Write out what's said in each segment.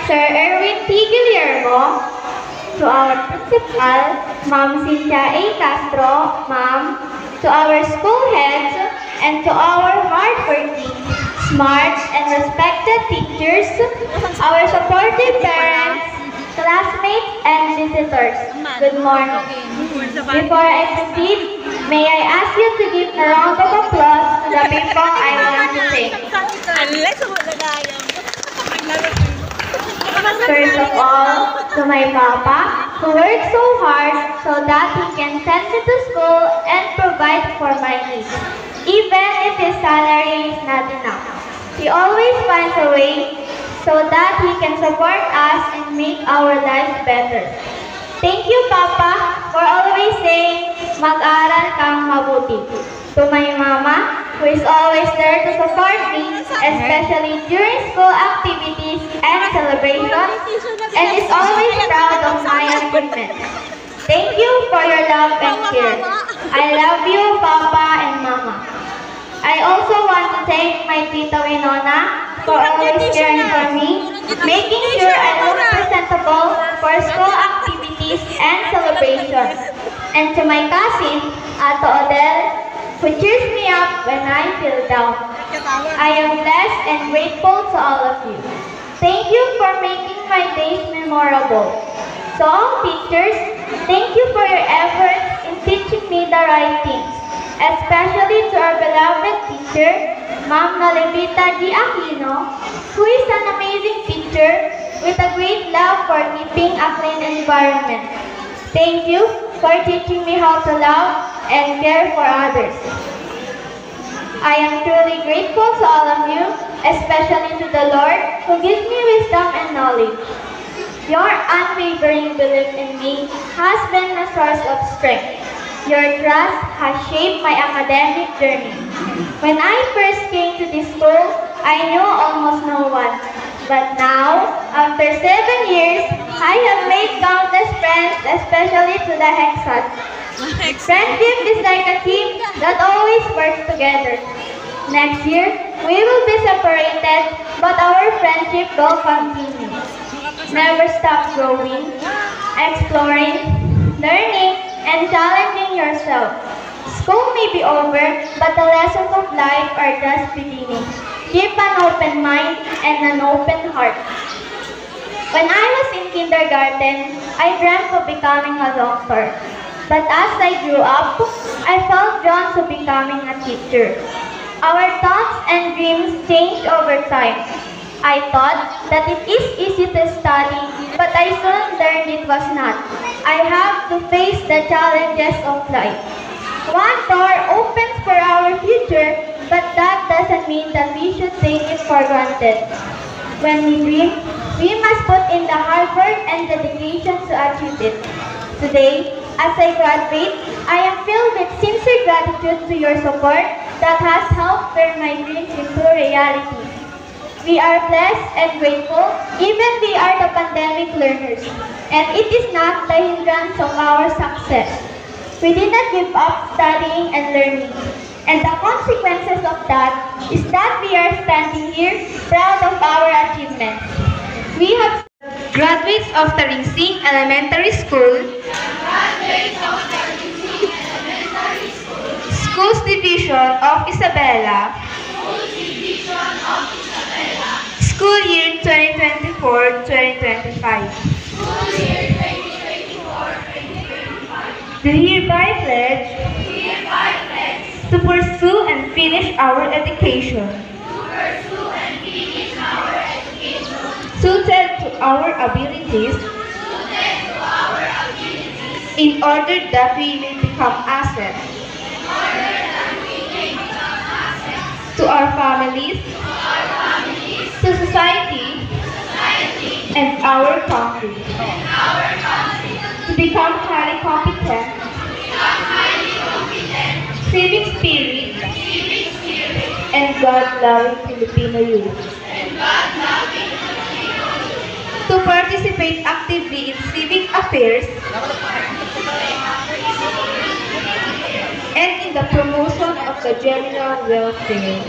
Sir Erwin T. Guillermo, to our principal, Ma'am Cynthia A. Castro, Ma'am, to our school heads, and to our hardworking, smart, and respected teachers, our supportive parents, classmates, and visitors. Good morning. Before I proceed, may I ask you to give a round of applause to the people I want to thank. First of all, to my papa, who works so hard so that he can send me to school and provide for my needs, even if his salary is not enough. He always finds a way so that he can support us and make our lives better. Thank you, Papa, for always saying, mag-aral kang mabuti. To my mama, who is always there to support me, especially during school activities and celebrations, and is always proud of my achievements. Thank you for your love and care. I love you, Papa and Mama. I also want to thank my Tita Winona for always caring for me, making sure I look presentable for school activities and celebrations. And to my cousin, Ato Odell, who cheers me up when I feel down. I am blessed and grateful to all of you. Thank you for making my days memorable. To all teachers, thank you for your efforts in teaching me the right things, especially to our beloved teacher, Ma'am Nolevita G. Aquino, who is an amazing teacher with a great love for keeping a clean environment. Thank you for teaching me how to love and care for others. I am truly grateful to all of you, especially to the Lord who gives me wisdom and knowledge. Your unwavering belief in me has been a source of strength. Your trust has shaped my academic journey. When I first came to this school, I knew almost no one. But now, after 7 years, I have made countless friends, especially to the Hexad. Friendship is like a team that always works together. Next year, we will be separated, but our friendship will continue. Never stop growing, exploring, learning, and challenging yourself. School may be over, but the lessons of life are just beginning. Keep an open mind and an open heart. When I was in kindergarten, I dreamt of becoming a doctor. But as I grew up, I felt drawn to becoming a teacher. Our thoughts and dreams change over time. I thought that it is easy to study, but I soon learned it was not. I have to face the challenges of life. One door opens for our future, but that doesn't mean that we should take it for granted. When we dream, we must put in the hard work and dedication to achieve it. Today, as I graduate, I am filled with sincere gratitude to your support that has helped turn my dreams into reality. We are blessed and grateful, even we are the pandemic learners, and it is not the hindrance of our success. We did not give up studying and learning, and the consequences of that is that we are standing here proud of our achievements. We have graduates of Taringsing Elementary School, Schools Division of Isabela, School Year 2024-2025. Do hereby pledge to pursue and finish our education suited to our abilities in order that we may become assets to our families, to society, and our country. To become highly competent, civic spirit, and God-loving Filipino youth. To participate actively in civic affairs and in the promotion of the general welfare.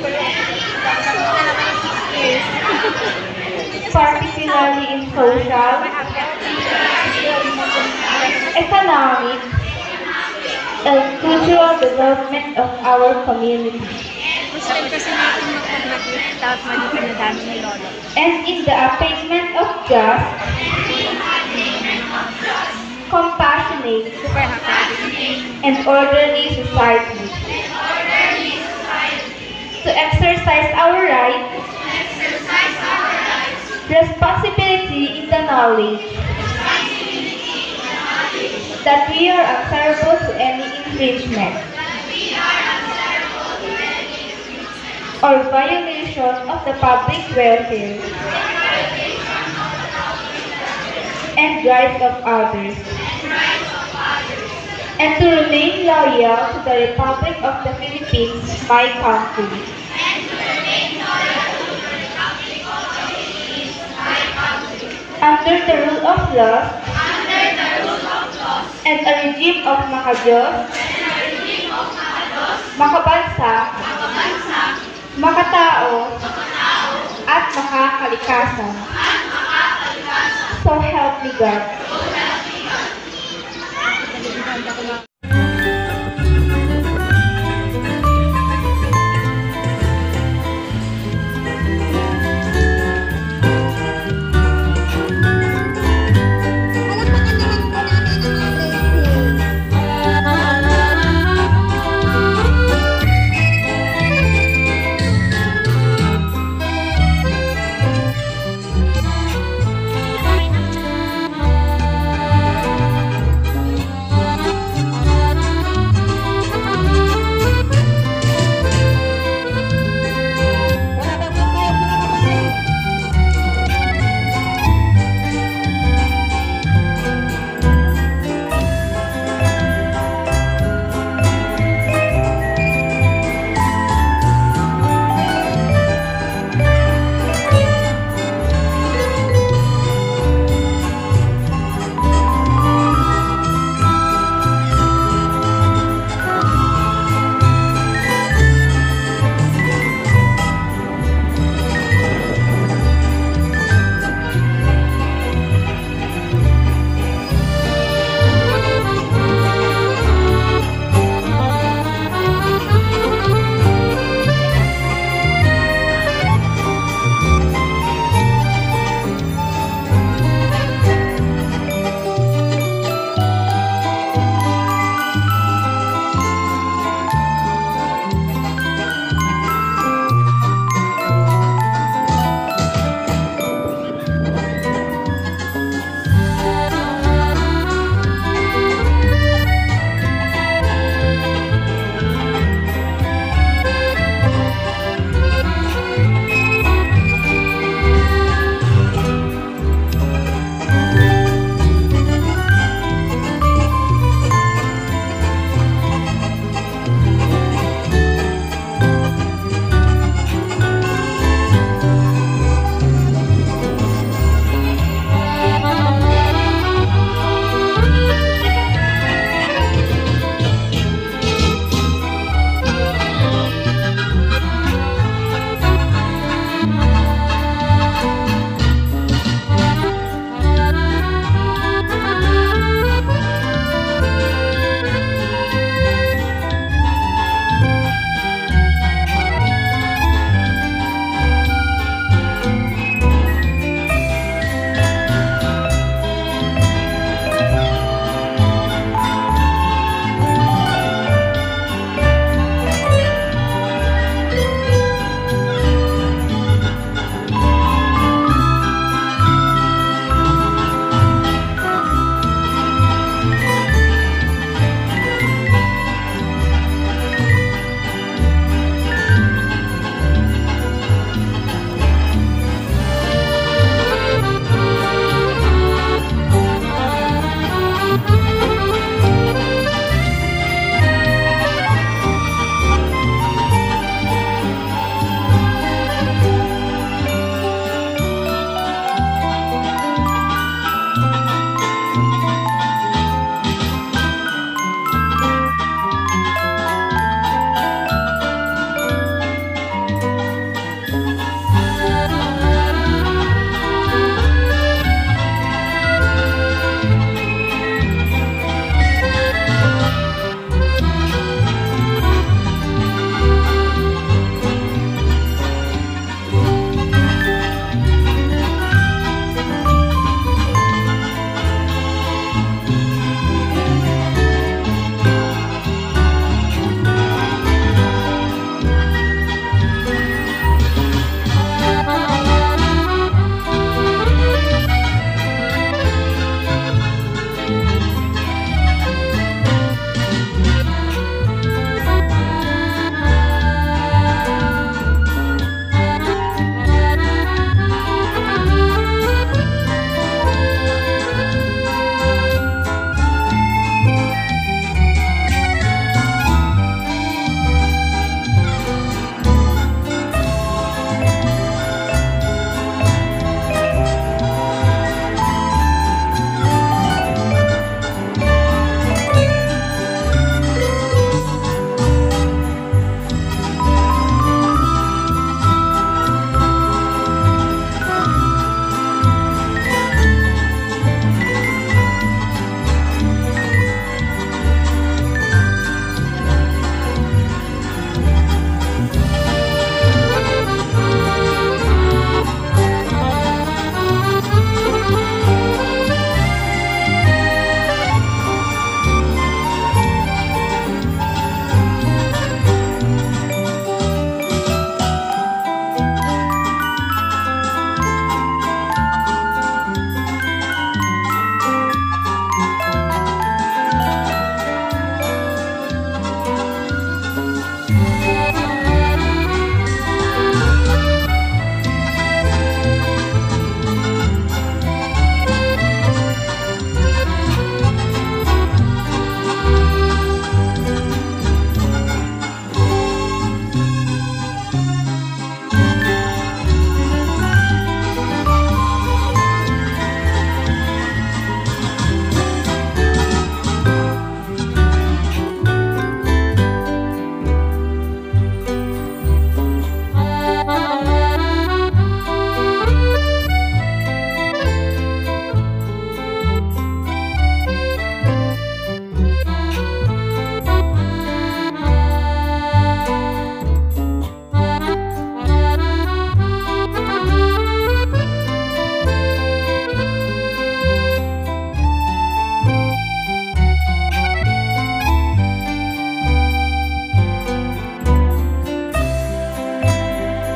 particularly in social, economic, and cultural development of our community, Gusto kasi natin mag-graduate tapos magiging nadami ni Lolo. and in the attainment of just, compassionate, Super happy. and orderly society. To exercise our right, responsibility in the knowledge that we are answerable to any infringement or violation of the public welfare and rights of others, and to remain loyal to the Republic of the Philippines, my country. Under the rule of law and a regime of makadiyos, makabansa, makatao, at makakalikasan. So help me God.